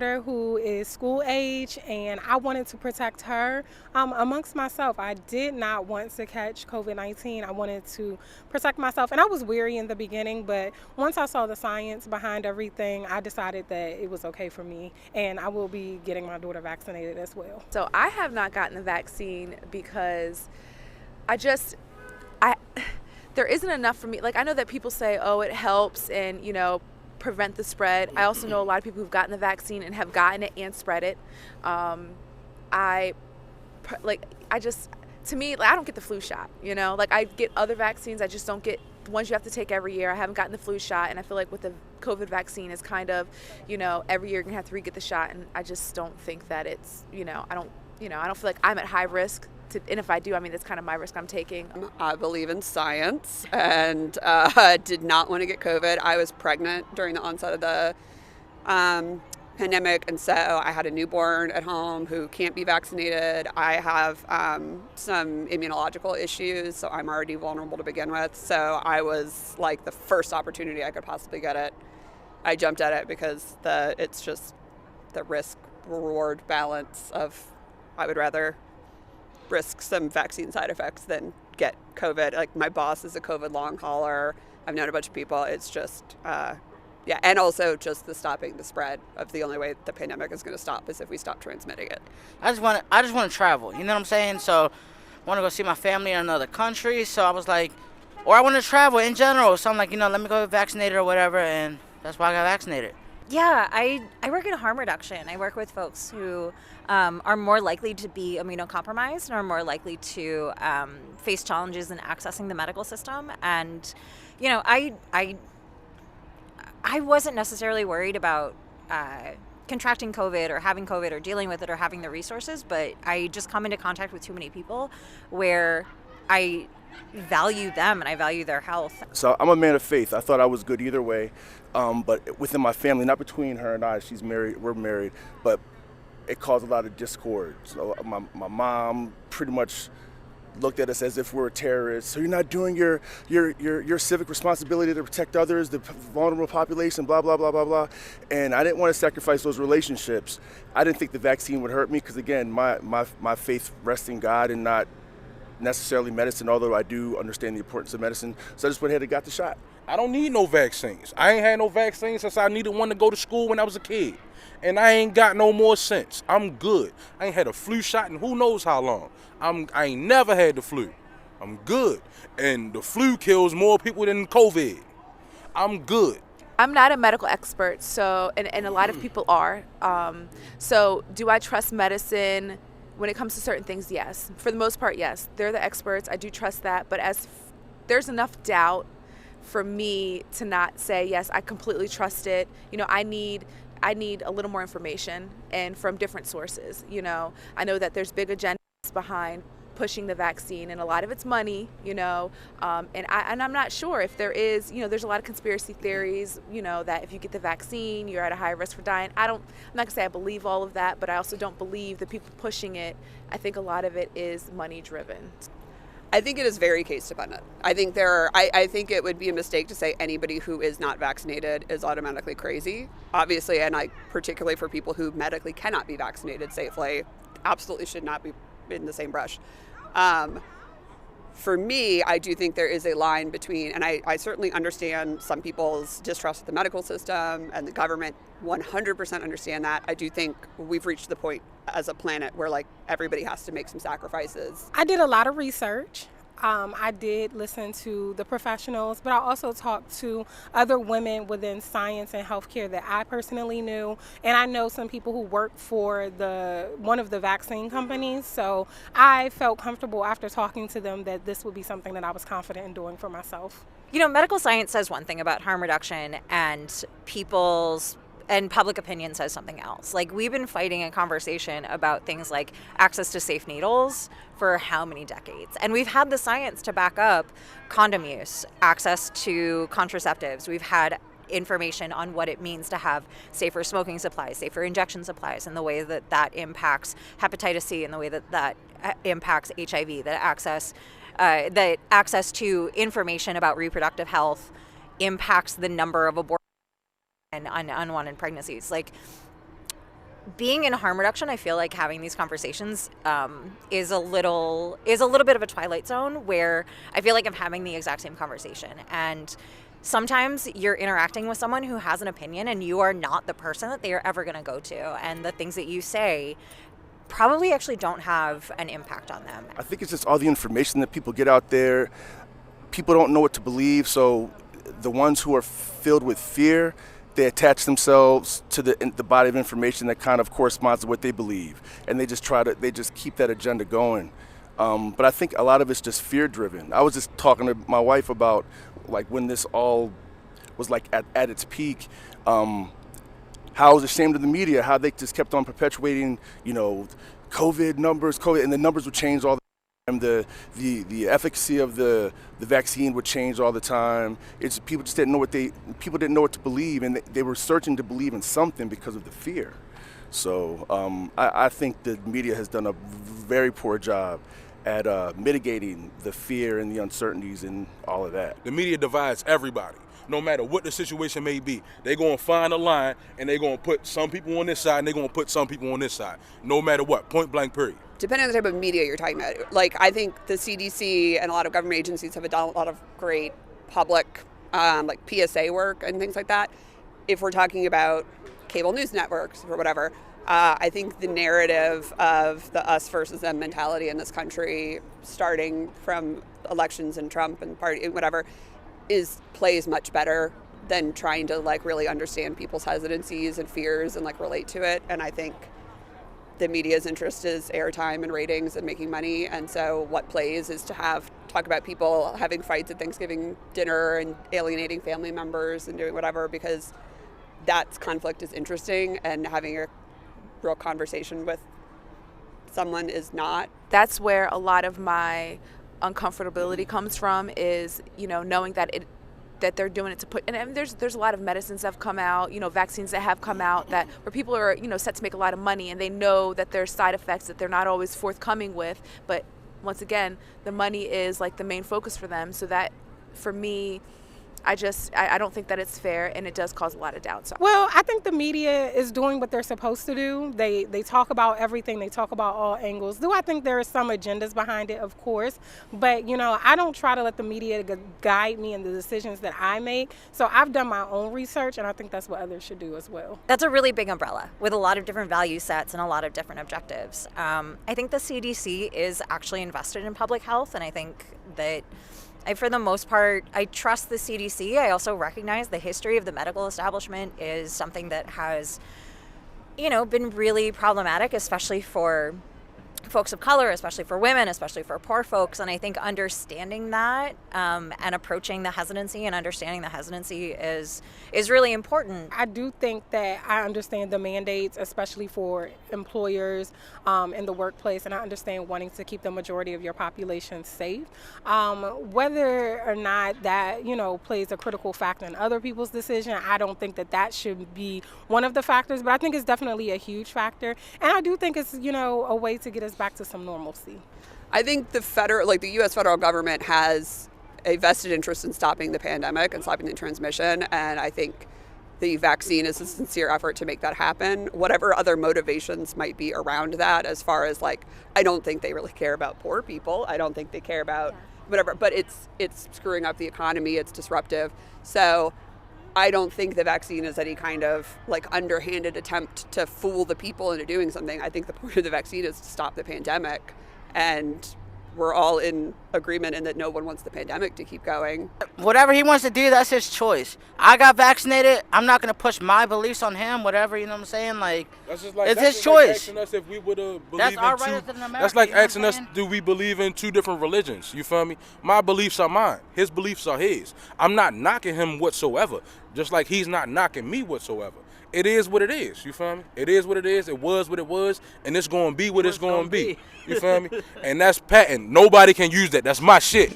daughter who is school age, and I wanted to protect her. Amongst myself, I did not want to catch COVID-19. I wanted to protect myself, and I was weary in the beginning, but once I saw the science behind everything, I decided that it was okay for me, and I will be getting my daughter vaccinated as well. So I have not gotten the vaccine because I there isn't enough for me. Like, I know that people say, oh, it helps and, prevent the spread. I also know a lot of people who've gotten the vaccine and have gotten it and spread it. To me, I don't get the flu shot, like I get other vaccines. I just don't get the ones you have to take every year. I haven't gotten the flu shot, and I feel like with the COVID vaccine is kind of, every year you're gonna have to re-get the shot, and I just don't think that it's, I don't feel like I'm at high risk. And if I do, that's kind of my risk I'm taking. I believe in science and did not want to get COVID. I was pregnant during the onset of the pandemic, and so I had a newborn at home who can't be vaccinated. I have some immunological issues, so I'm already vulnerable to begin with. So I was like, the first opportunity I could possibly get it, I jumped at it because it's just the risk-reward balance of I would rather risk some vaccine side effects than get COVID. Like, my boss is a COVID long hauler. I've known a bunch of people. It's just, and also just the stopping the spread of the only way the pandemic is going to stop is if we stop transmitting it. I just want to travel. You know what I'm saying? So, I want to go see my family in another country. So I was like, or I want to travel in general. So I'm like, let me go get vaccinated or whatever, and that's why I got vaccinated. Yeah, I work in harm reduction. I work with folks who are more likely to be immunocompromised and are more likely to face challenges in accessing the medical system. And, I wasn't necessarily worried about contracting COVID or having COVID or dealing with it or having the resources, but I just come into contact with too many people where I value them and I value their health. So I'm a man of faith. I thought I was good either way, but within my family, not between her and I, she's married, we're married, but it caused a lot of discord. So my mom pretty much looked at us as if we were terrorists. So you're not doing your civic responsibility to protect others, the vulnerable population, blah, blah, blah, blah, blah. And I didn't want to sacrifice those relationships. I didn't think the vaccine would hurt me because, again, my faith rests in God and not necessarily medicine, although I do understand the importance of medicine. So I just went ahead and got the shot. I don't need no vaccines. I ain't had no vaccines since I needed one to go to school when I was a kid. And I ain't got no more since. I'm good. I ain't had a flu shot in who knows how long. I ain't never had the flu. I'm good. And the flu kills more people than COVID. I'm good. I'm not a medical expert, so and a lot of people are. So do I trust medicine when it comes to certain things? Yes. For the most part, yes. They're the experts. I do trust that. But there's enough doubt for me to not say, yes, I completely trust it. I need a little more information and from different sources. I know that there's big agendas behind pushing the vaccine, and a lot of it's money, and I'm not sure if there is, there's a lot of conspiracy theories, that if you get the vaccine, you're at a higher risk for dying. I'm not gonna say I believe all of that, but I also don't believe the people pushing it. I think a lot of it is money driven. I think it is very case dependent. I think I think it would be a mistake to say anybody who is not vaccinated is automatically crazy. Obviously, and particularly for people who medically cannot be vaccinated safely, absolutely should not be in the same brush. For me, I do think there is a line between, and I certainly understand some people's distrust of the medical system and the government, 100% understand that. I do think we've reached the point as a planet where everybody has to make some sacrifices. I did a lot of research. I did listen to the professionals, but I also talked to other women within science and healthcare that I personally knew. And I know some people who work for one of the vaccine companies. So I felt comfortable after talking to them that this would be something that I was confident in doing for myself. Medical science says one thing about harm reduction, and public opinion says something else. We've been fighting a conversation about things like access to safe needles for how many decades? And we've had the science to back up condom use, access to contraceptives. We've had information on what it means to have safer smoking supplies, safer injection supplies, and the way that impacts hepatitis C, and the way that impacts HIV, that access to information about reproductive health impacts the number of abortions and unwanted pregnancies. being in harm reduction, I feel like having these conversations is a little bit of a twilight zone where I feel like I'm having the exact same conversation. And sometimes you're interacting with someone who has an opinion and you are not the person that they are ever going to go to. And the things that you say probably actually don't have an impact on them. I think it's just all the information that people get out there. People don't know what to believe, so the ones who are filled with fear, they attach themselves to the body of information that kind of corresponds to what they believe, and they just keep that agenda going. But I think a lot of it's just fear driven. I was just talking to my wife about like when this all was like at its peak, how I was ashamed of the media, how they just kept on perpetuating, COVID numbers, and the numbers would change all the time. The efficacy of the vaccine would change all the time. People didn't know what to believe, and they were searching to believe in something because of the fear. So I think the media has done a very poor job at mitigating the fear and the uncertainties and all of that. The media divides everybody. No matter what the situation may be, they're going to find a line and they're going to put some people on this side and they're going to put some people on this side, no matter what, point blank period. Depending on the type of media you're talking about. Like, I think the CDC and a lot of government agencies have done a lot of great public, like PSA work and things like that. If we're talking about cable news networks or whatever, I think the narrative of the us versus them mentality in this country, starting from elections and Trump and party, whatever, plays much better than trying to like really understand people's hesitancies and fears and like relate to it. And I think the media's interest is airtime and ratings and making money. And so what plays is to talk about people having fights at Thanksgiving dinner and alienating family members and doing whatever, because that conflict is interesting, and having a real conversation with someone is not. That's where a lot of my uncomfortability comes from, is knowing that they're doing it to put, and there's a lot of medicines that have come out, vaccines that have come out that where people are set to make a lot of money, and they know that there's side effects that they're not always forthcoming with, but once again the money is like the main focus for them. So that for me, I don't think that it's fair, and it does cause a lot of doubt. So. Well, I think the media is doing what they're supposed to do. They talk about everything. They talk about all angles. Do I think there are some agendas behind it? Of course. But, I don't try to let the media guide me in the decisions that I make. So I've done my own research, and I think that's what others should do as well. That's a really big umbrella with a lot of different value sets and a lot of different objectives. I think the CDC is actually invested in public health, and I think that for the most part, I trust the CDC. I also recognize the history of the medical establishment is something that has, been really problematic, especially for folks of color, especially for women, especially for poor folks. And I think understanding that and approaching the hesitancy and understanding the hesitancy is really important. I do think that I understand the mandates, especially for employers in the workplace, and I understand wanting to keep the majority of your population safe. Whether or not that, plays a critical factor in other people's decision, I don't think that should be one of the factors, but I think it's definitely a huge factor. And I do think it's, a way to get us back to some normalcy. I think the U.S. federal government has a vested interest in stopping the pandemic and stopping the transmission, and I think the vaccine is a sincere effort to make that happen. Whatever other motivations might be around that, as far as I don't think they really care about poor people. I don't think they care about whatever, but it's screwing up the economy. It's disruptive. So I don't think the vaccine is any kind of underhanded attempt to fool the people into doing something. I think the point of the vaccine is to stop the pandemic, and we're all in agreement in that no one wants the pandemic to keep going. Whatever he wants to do, that's his choice. I got vaccinated. I'm not going to push my beliefs on him, whatever, you know what I'm saying? It's his choice. Asking us if we would believe that's our in right as an American. That's like asking us, do we believe in two different religions? You feel me? My beliefs are mine. His beliefs are his. I'm not knocking him whatsoever, just like he's not knocking me whatsoever. It is what it is, you feel me? It is what it is, it was what it was, and it's going to be what it's going to be, you feel me? And that's patent. Nobody can use that. That's my shit.